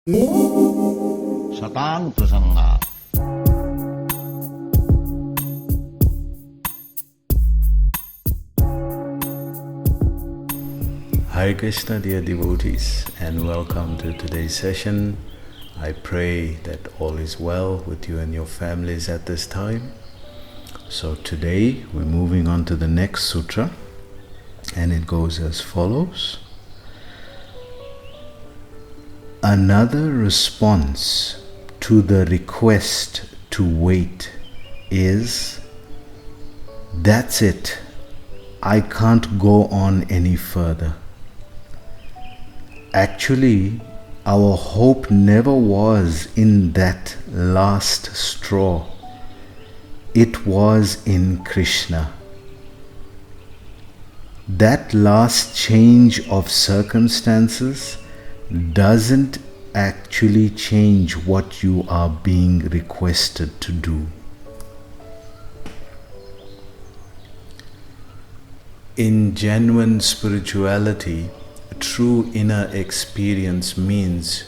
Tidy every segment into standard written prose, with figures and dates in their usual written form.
Satang Prasanga. Hare Krishna, dear devotees, and welcome to today's session. I pray that all is well with you and your families at this time. So today we're moving on to the next sutra, and it goes as follows. Another response to the request to wait is, "That's it, I can't go on any further." Actually, our hope never was in that last straw. It was in Krishna. That last change of circumstances doesn't actually change what you are being requested to do. In genuine spirituality, true inner experience means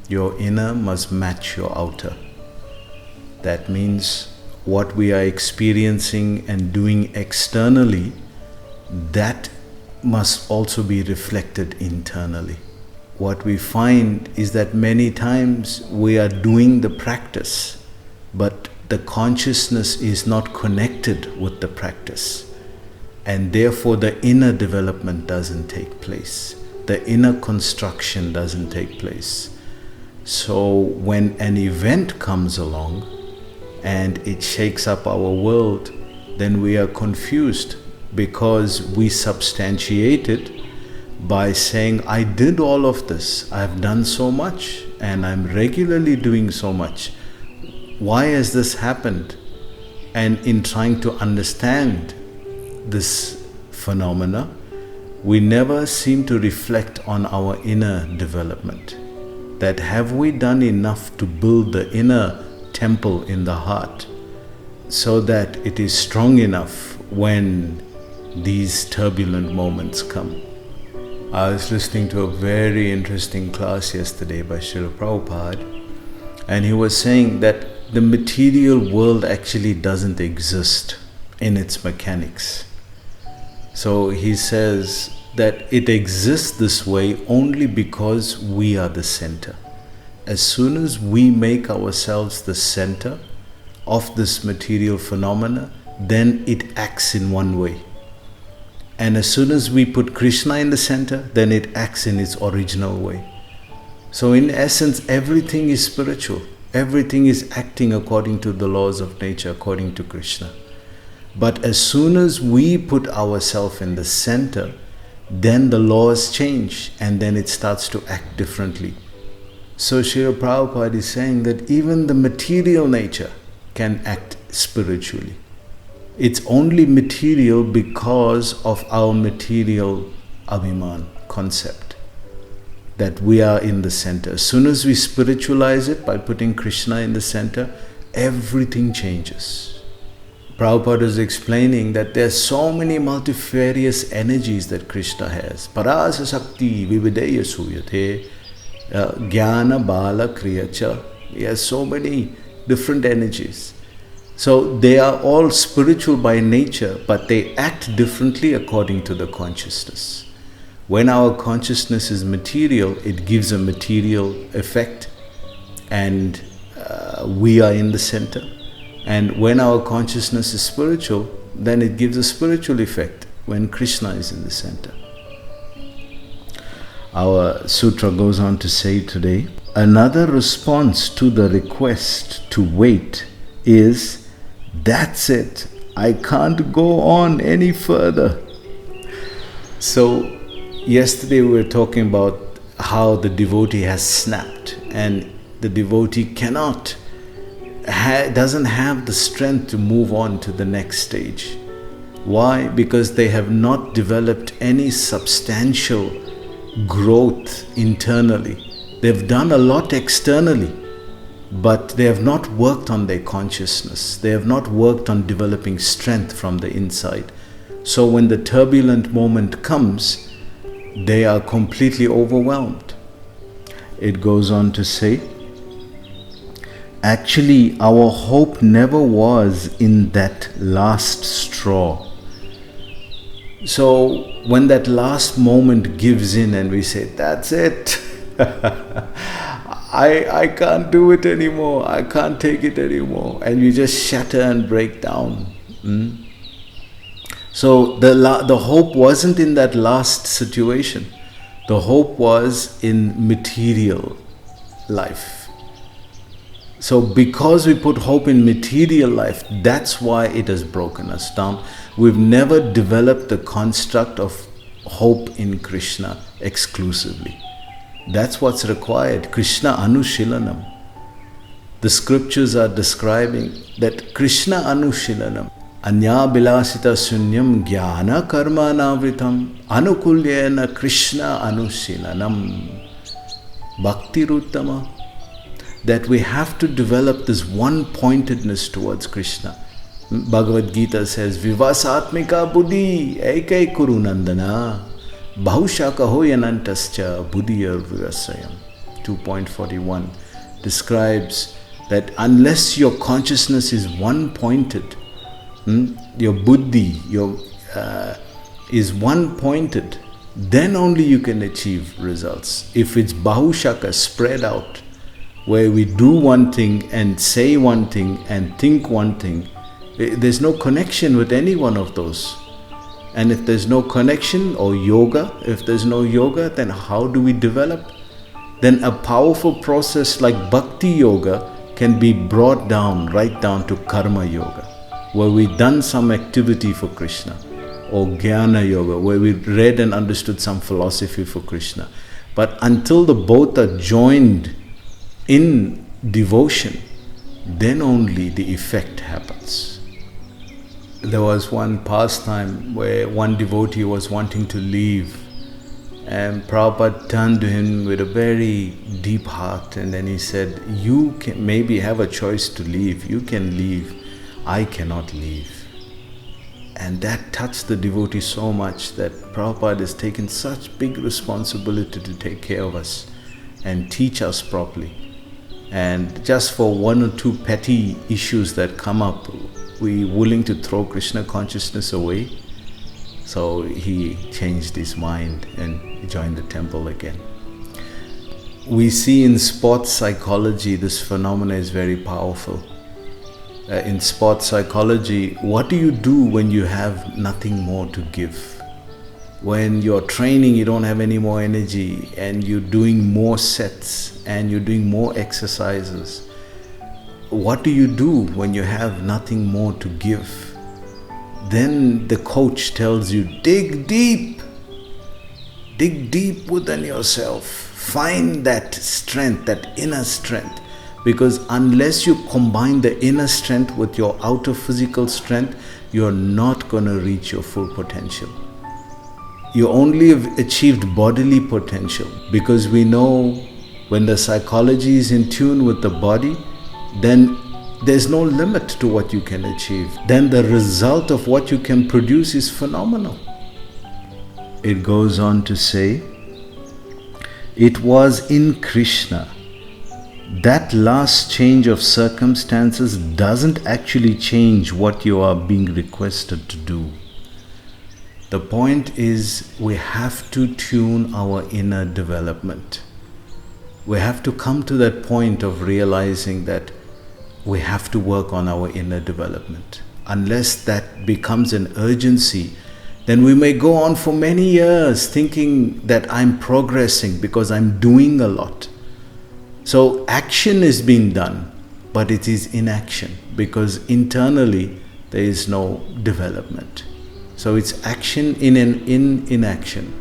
your inner must match your outer. That means what we are experiencing and doing externally, that must also be reflected internally. What we find is that many times we are doing the practice, but the consciousness is not connected with the practice, and therefore the inner development doesn't take place. The inner construction doesn't take place. So when an event comes along and it shakes up our world, then we are confused because we substantiate it by saying, "I did all of this, I've done so much, and I'm regularly doing so much. Why has this happened?" And in trying to understand this phenomena, we never seem to reflect on our inner development. That have we done enough to build the inner temple in the heart so that it is strong enough when these turbulent moments come? I was listening to a very interesting class yesterday by Srila Prabhupada, and he was saying that the material world actually doesn't exist in its mechanics. So he says that it exists this way only because we are the center. As soon as we make ourselves the center of this material phenomena, then it acts in one way. And as soon as we put Krishna in the center, then it acts in its original way. So in essence, everything is spiritual. Everything is acting according to the laws of nature, according to Krishna. But as soon as we put ourselves in the center, then the laws change and then it starts to act differently. So Srila Prabhupada is saying that even the material nature can act spiritually. It's only material because of our material abhiman concept, that we are in the center. As soon as we spiritualize it by putting Krishna in the center, everything changes. Prabhupada is explaining that there are so many multifarious energies that Krishna has. Parasa Sakti Vivideya Suyate Jnana Bala Kriyacha. He has so many different energies. So they are all spiritual by nature, but they act differently according to the consciousness. When our consciousness is material, it gives a material effect, and we are in the center. And when our consciousness is spiritual, then it gives a spiritual effect when Krishna is in the center. Our sutra goes on to say today, another response to the request to wait is, "That's it, I can't go on any further." So yesterday we were talking about how the devotee has snapped, and the devotee doesn't have the strength to move on to the next stage. Why? Because they have not developed any substantial growth internally. They've done a lot externally, but they have not worked on their consciousness. They have not worked on developing strength from the inside. So when the turbulent moment comes, they are completely overwhelmed. It goes on to say, actually, our hope never was in that last straw. So when that last moment gives in and we say, that's it, I can't do it anymore, I can't take it anymore, and you just shatter and break down. So the hope wasn't in that last situation. The hope was in material life. So because we put hope in material life, that's why it has broken us down. We've never developed the construct of hope in Krishna exclusively. That's what's required. Krishna Anushilanam. The scriptures are describing that Krishna Anushilanam. Anya bilasita sunyam jnana karma navritam anukulyena Krishna Anushilanam. Bhakti Ruttama. That we have to develop this one-pointedness towards Krishna. Bhagavad Gita says, Vivasatmika buddhi ekai kuru nandana bahushaka hoyanantascha buddhiyar vivasayam. 2.41 describes that unless your consciousness is one-pointed, your buddhi is one-pointed, then only you can achieve results. If it's bahushaka, spread out, where we do one thing and say one thing and think one thing, there's no connection with any one of those. And if there's no connection or yoga, if there's no yoga, then how do we develop? Then a powerful process like bhakti yoga can be brought down, right down to karma yoga, where we've done some activity for Krishna, or jnana yoga, where we read and understood some philosophy for Krishna. But until the both are joined in devotion, then only the effect happens. There was one pastime where one devotee was wanting to leave, and Prabhupada turned to him with a very deep heart, and then he said, you can maybe have a choice to leave, you can leave, I cannot leave. And that touched the devotee so much that Prabhupada has taken such big responsibility to take care of us and teach us properly. And just for one or two petty issues that come up, we willing to throw Krishna consciousness away. So he changed his mind and joined the temple again. We see in sports psychology, this phenomena is very powerful. In sports psychology, what do you do when you have nothing more to give? When you're training, you don't have any more energy, and you're doing more sets and you're doing more exercises. What do you do when you have nothing more to give? Then the coach tells you, dig deep within yourself, find that strength, that inner strength. Because unless you combine the inner strength with your outer physical strength, you're not going to reach your full potential. You only have achieved bodily potential, because we know when the psychology is in tune with the body, then there's no limit to what you can achieve. Then the result of what you can produce is phenomenal. It goes on to say, it was in Krishna. That last change of circumstances doesn't actually change what you are being requested to do. The point is, we have to tune our inner development. We have to come to that point of realizing that we have to work on our inner development. Unless that becomes an urgency, then we may go on for many years thinking that I'm progressing because I'm doing a lot. So action is being done, but it is inaction, because internally there is no development. So it's action in inaction.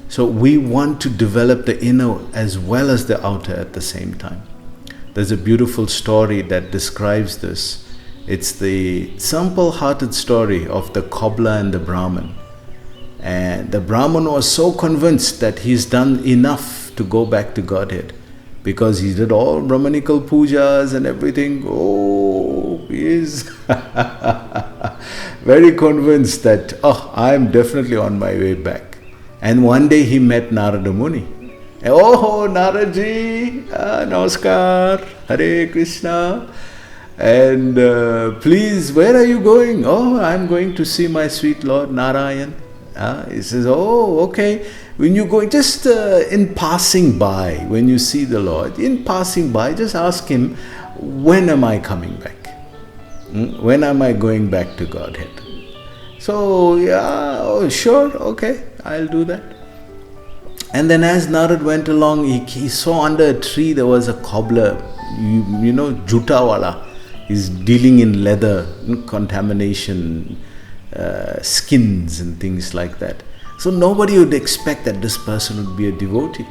So we want to develop the inner as well as the outer at the same time. There's a beautiful story that describes this. It's the simple-hearted story of the cobbler and the Brahmin. And the Brahmin was so convinced that he's done enough to go back to Godhead, because he did all Brahmanical pujas and everything. Oh, he is very convinced that, I'm definitely on my way back. And one day he met Narada Muni. Oh, Naraji, namaskar, Hare Krishna. And please, where are you going? Oh, I'm going to see my sweet Lord Narayan. He says, oh, okay. When you go, just in passing by, when you see the Lord, in passing by, just ask him, when am I coming back? When am I going back to Godhead? So, yeah, oh, sure, okay, I'll do that. And then as Narad went along, he saw under a tree there was a cobbler, you know, jutawala. He's dealing in leather, contamination, skins and things like that. So nobody would expect that this person would be a devotee.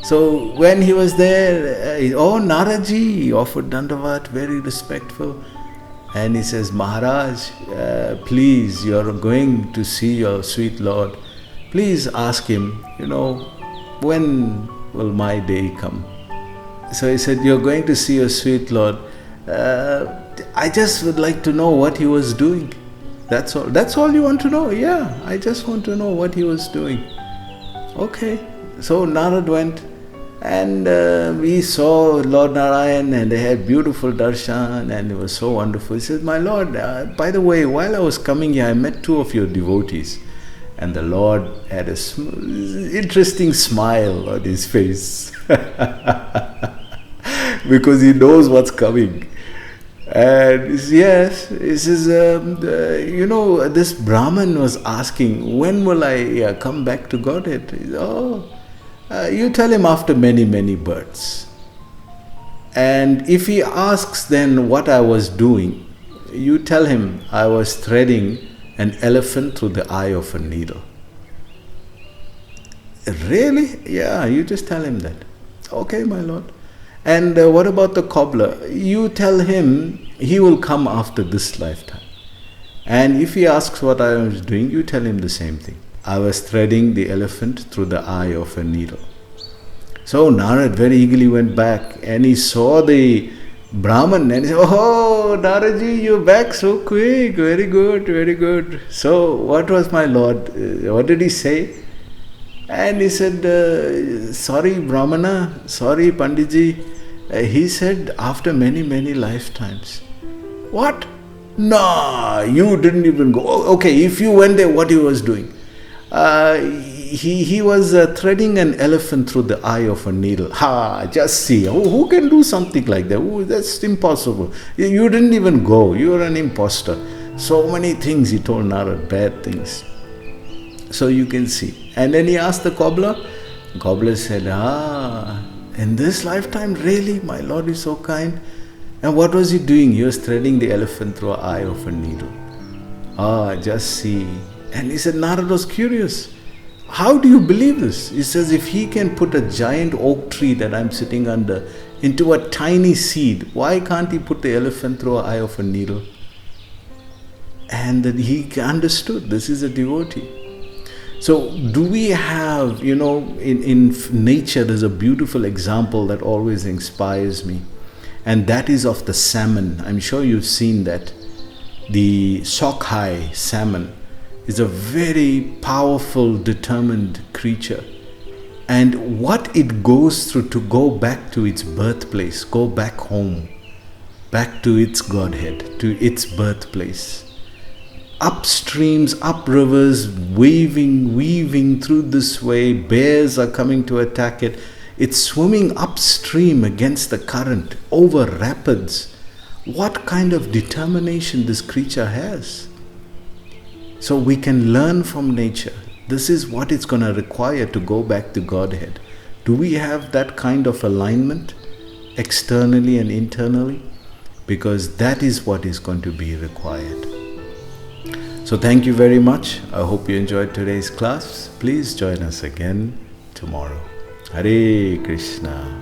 So when he was there, oh Naraji, he offered Dandavat, very respectful. And he says, Maharaj, please, you're going to see your sweet Lord. Please ask him, when will my day come? So he said, you're going to see your sweet Lord. I just would like to know what he was doing. That's all. That's all you want to know? Yeah, I just want to know what he was doing. Okay. So Narad went and we saw Lord Narayan and they had beautiful darshan and it was so wonderful. He said, my Lord, by the way, while I was coming here, I met two of your devotees. And the Lord had a interesting smile on his face because he knows what's coming. And he says, yes, he says, this Brahman was asking, when will I come back to Godhead? He said, you tell him after many, many births. And if he asks then what I was doing, you tell him I was threading an elephant through the eye of a needle. Really? Yeah, you just tell him that. Okay, my Lord. And what about the cobbler? You tell him he will come after this lifetime. And if he asks what I was doing, you tell him the same thing. I was threading the elephant through the eye of a needle. So Narad very eagerly went back and he saw the Brahman and he said, oh, Naraji, you're back so quick. Very good, very good. So what was my Lord? What did he say? And he said, sorry Brahmana, sorry Panditji. He said, after many, many lifetimes. What? No, you didn't even go. Okay, if you went there, what he was doing? He was threading an elephant through the eye of a needle. Ha, just see. Who can do something like that? That's impossible. You didn't even go. You're an imposter. So many things he told Narad, bad things. So you can see. And then he asked the cobbler. The cobbler said, in this lifetime, really? My Lord is so kind. And what was he doing? He was threading the elephant through an eye of a needle. Just see. And he said, Narad was curious. How do you believe this? He says, if he can put a giant oak tree that I'm sitting under into a tiny seed, why can't he put the elephant through an eye of a needle? And that he understood this is a devotee. So do we have, in nature there's a beautiful example that always inspires me. And that is of the salmon. I'm sure you've seen that. The sockeye salmon is a very powerful, determined creature. And what it goes through to go back to its birthplace, go back home, back to its Godhead, to its birthplace. Up streams, up rivers, weaving through this way. Bears are coming to attack it. It's swimming upstream against the current, over rapids. What kind of determination this creature has? So we can learn from nature. This is what it's going to require to go back to Godhead. Do we have that kind of alignment, externally and internally? Because that is what is going to be required. So thank you very much. I hope you enjoyed today's class. Please join us again tomorrow. Hare Krishna.